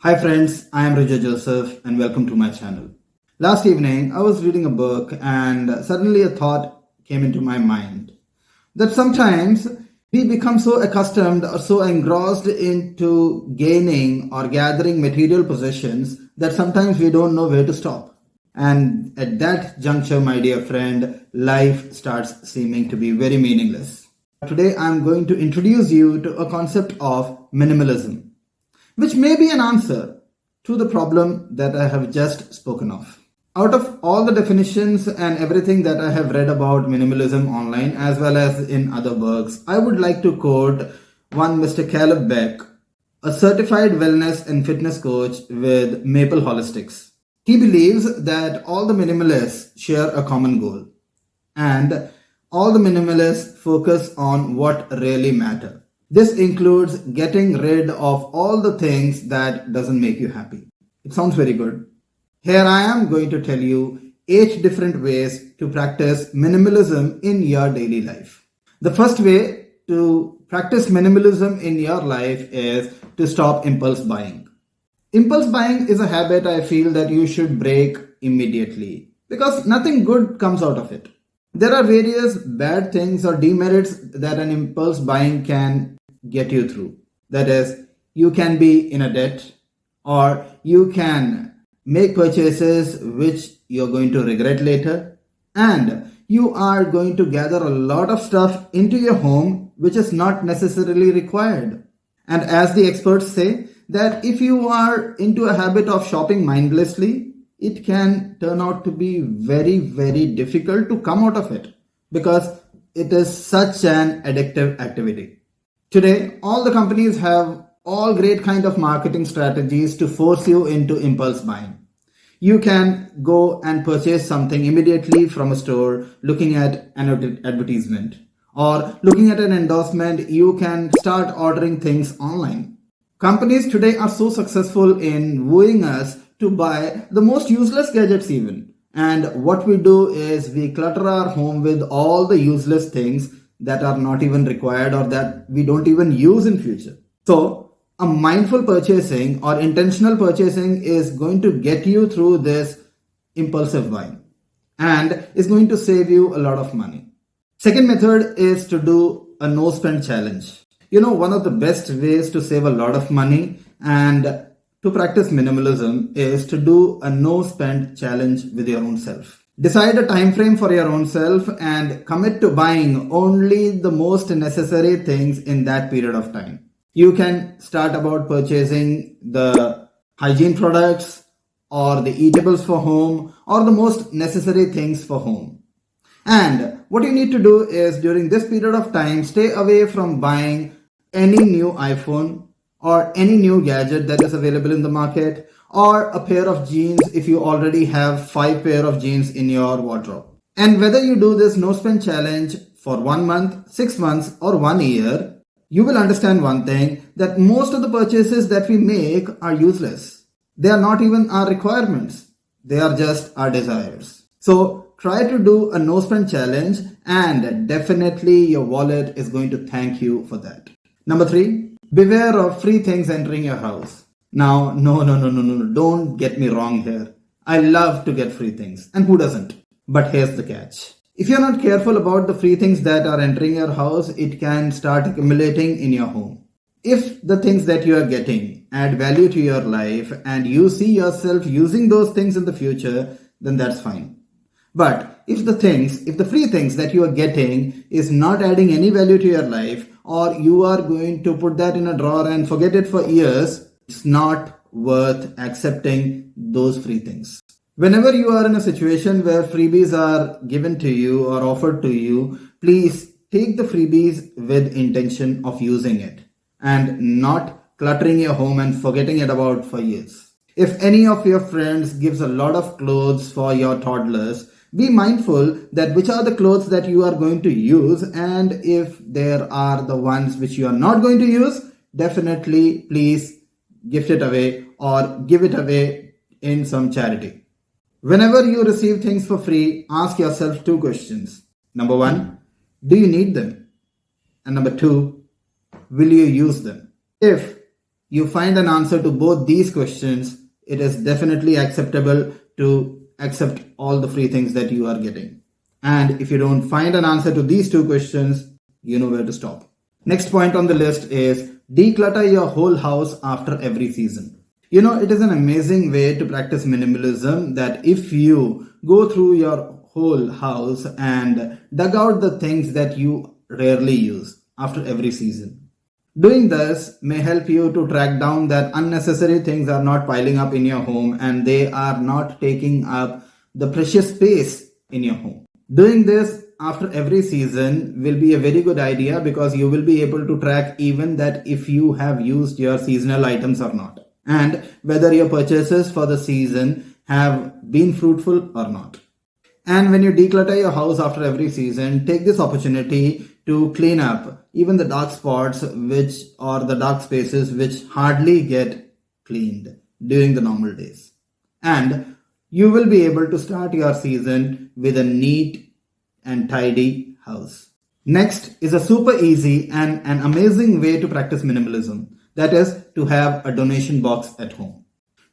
Hi friends, I am Rijo Joseph and welcome to my channel. Last evening I was reading a book and suddenly a thought came into my mind that sometimes we become so accustomed or so engrossed into gaining or gathering material possessions that sometimes we don't know where to stop. And at that juncture, my dear friend, life starts seeming to be very meaningless. Today I am going to introduce you to a concept of minimalism, which may be an answer to the problem that I have just spoken of. Out of all the definitions and everything that I have read about minimalism online as well as in other works, I would like to quote one Mr. Caleb Beck, a certified wellness and fitness coach with Maple Holistics. He believes that all the minimalists share a common goal, and all the minimalists focus on what really matters. This includes getting rid of all the things that doesn't make you happy. It sounds very good. Here I am going to tell you 8 different ways to practice minimalism in your daily life. The first way to practice minimalism in your life is to stop impulse buying. Impulse buying is a habit I feel that you should break immediately because nothing good comes out of it. There are various bad things or demerits that an impulse buying can get you through. That is, you can be in a debt, or you can make purchases which you're going to regret later, and you are going to gather a lot of stuff into your home which is not necessarily required. And as the experts say, that if you are into a habit of shopping mindlessly, it can turn out to be very, very difficult to come out of it because it is such an addictive activity. Today, all the companies have all great kind of marketing strategies to force you into impulse buying. You can go and purchase something immediately from a store looking at an advertisement, or looking at an endorsement, you can start ordering things online. Companies today are so successful in wooing us to buy the most useless gadgets even. And what we do is we clutter our home with all the useless things that are not even required or that we don't even use in future. So a mindful purchasing or intentional purchasing is going to get you through this impulsive buying and is going to save you a lot of money. Second method is to do a no spend challenge. One of the best ways to save a lot of money and to practice minimalism is to do a no spend challenge with your own self. Decide a time frame for your own self and commit to buying only the most necessary things in that period of time. You can start about purchasing the hygiene products or the eatables for home or the most necessary things for home. And what you need to do is during this period of time, stay away from buying any new iPhone or any new gadget that is available in the market, or a pair of jeans if you already have 5 pair of jeans in your wardrobe. And whether you do this no spend challenge for 1 month, 6 months or 1 year, you will understand one thing, that most of the purchases that we make are useless. They are not even our requirements. They are just our desires. So try to do a no spend challenge and definitely your wallet is going to thank you for that. Number 3, beware of free things entering your house. Now, no, don't get me wrong here. I love to get free things, and who doesn't? But here's the catch. If you're not careful about the free things that are entering your house, it can start accumulating in your home. If the things that you are getting add value to your life and you see yourself using those things in the future, then that's fine. But if the free things that you are getting is not adding any value to your life, or you are going to put that in a drawer and forget it for years, it's not worth accepting those free things. Whenever you are in a situation where freebies are given to you or offered to you, please take the freebies with intention of using it and not cluttering your home and forgetting it about for years. If any of your friends gives a lot of clothes for your toddlers, be mindful that which are the clothes that you are going to use, and if there are the ones which you are not going to use, definitely please gift it away or give it away in some charity. Whenever you receive things for free, ask yourself 2 questions. Number 1, do you need them? And number 2, will you use them? If you find an answer to both these questions, it is definitely acceptable to accept all the free things that you are getting. And if you don't find an answer to these two questions, you know where to stop. Next point on the list is declutter your whole house after every season. It is an amazing way to practice minimalism that if you go through your whole house and dug out the things that you rarely use after every season. Doing this may help you to track down that unnecessary things are not piling up in your home and they are not taking up the precious space in your home. Doing this after every season will be a very good idea because you will be able to track even that if you have used your seasonal items or not, and whether your purchases for the season have been fruitful or not. And when you declutter your house after every season, take this opportunity to clean up even the dark spots or the dark spaces which hardly get cleaned during the normal days. And you will be able to start your season with a neat and tidy house. Next is a super easy and an amazing way to practice minimalism. That is to have a donation box at home.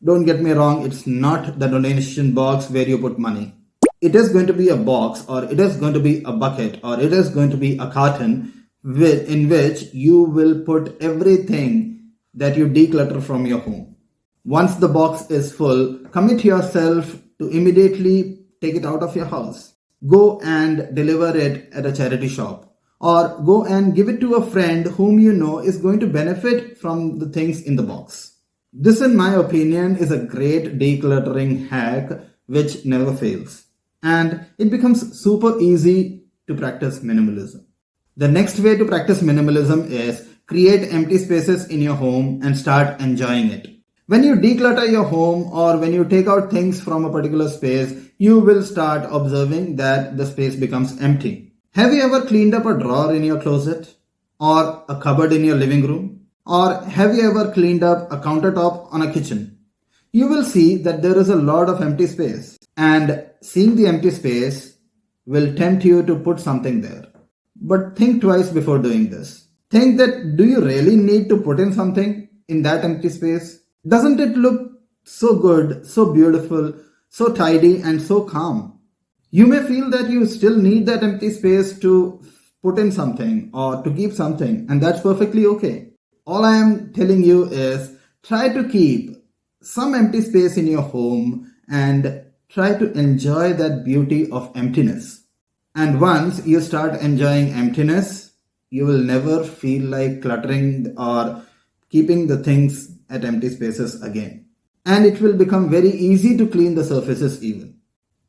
Don't get me wrong, it's not the donation box where you put money. It is going to be a box, or it is going to be a bucket, or it is going to be a carton in which you will put everything that you declutter from your home. Once the box is full, commit yourself to immediately take it out of your house. Go and deliver it at a charity shop, or go and give it to a friend whom you know is going to benefit from the things in the box. This, in my opinion, is a great decluttering hack which never fails. And it becomes super easy to practice minimalism. The next way to practice minimalism is create empty spaces in your home and start enjoying it. When you declutter your home or when you take out things from a particular space, you will start observing that the space becomes empty. Have you ever cleaned up a drawer in your closet or a cupboard in your living room? Or have you ever cleaned up a countertop on a kitchen? You will see that there is a lot of empty space. And seeing the empty space will tempt you to put something there. But think twice before doing this. Think that do you really need to put in something in that empty space? Doesn't it look so good, so beautiful, so tidy and so calm? You may feel that you still need that empty space to put in something or to keep something, and that's perfectly okay. All I am telling you is try to keep some empty space in your home and try to enjoy that beauty of emptiness. And once you start enjoying emptiness, you will never feel like cluttering or keeping the things at empty spaces again. And it will become very easy to clean the surfaces even.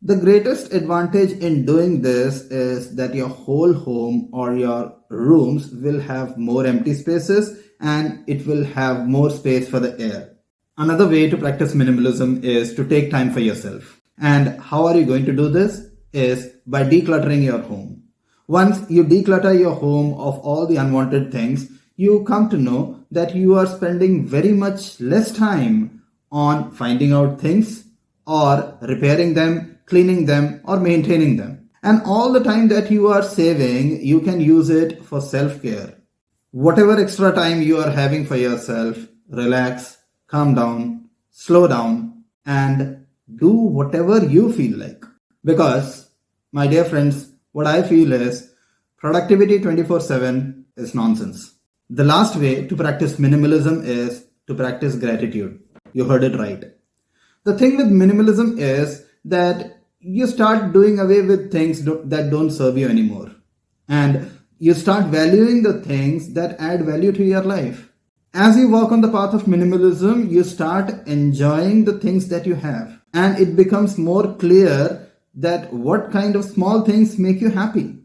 The greatest advantage in doing this is that your whole home or your rooms will have more empty spaces and it will have more space for the air. Another way to practice minimalism is to take time for yourself. And how are you going to do this? Is by decluttering your home. Once you declutter your home of all the unwanted things, you come to know that you are spending very much less time on finding out things or repairing them, cleaning them or maintaining them. And all the time that you are saving, you can use it for self-care. Whatever extra time you are having for yourself, relax, calm down, slow down and do whatever you feel like. Because, my dear friends, what I feel is productivity 24/7 is nonsense. The last way to practice minimalism is to practice gratitude. You heard it right. The thing with minimalism is that you start doing away with things that don't serve you anymore. And you start valuing the things that add value to your life. As you walk on the path of minimalism, you start enjoying the things that you have. And it becomes more clear that what kind of small things make you happy.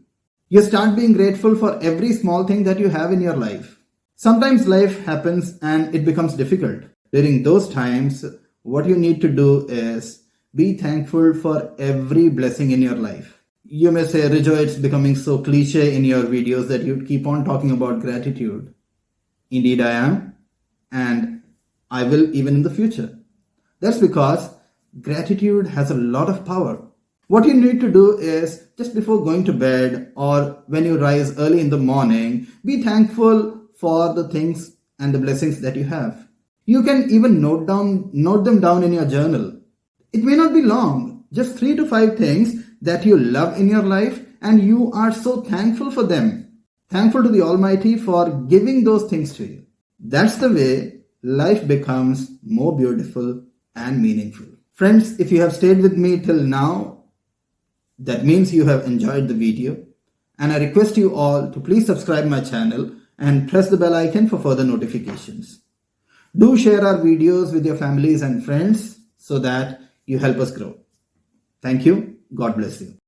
You start being grateful for every small thing that you have in your life. Sometimes life happens and it becomes difficult. During those times, what you need to do is be thankful for every blessing in your life. You may say, Rijo, it's becoming so cliche in your videos that you keep on talking about gratitude. Indeed I am, and I will even in the future. That's because gratitude has a lot of power. What you need to do is just before going to bed or when you rise early in the morning, be thankful for the things and the blessings that you have. You can even note them down in your journal. It may not be long, just 3 to 5 things that you love in your life and you are so thankful for them. Thankful to the Almighty for giving those things to you. That's the way life becomes more beautiful and meaningful. Friends, if you have stayed with me till now, that means you have enjoyed the video. And I request you all to please subscribe my channel and press the bell icon for further notifications. Do share our videos with your families and friends so that you help us grow. Thank you. God bless you.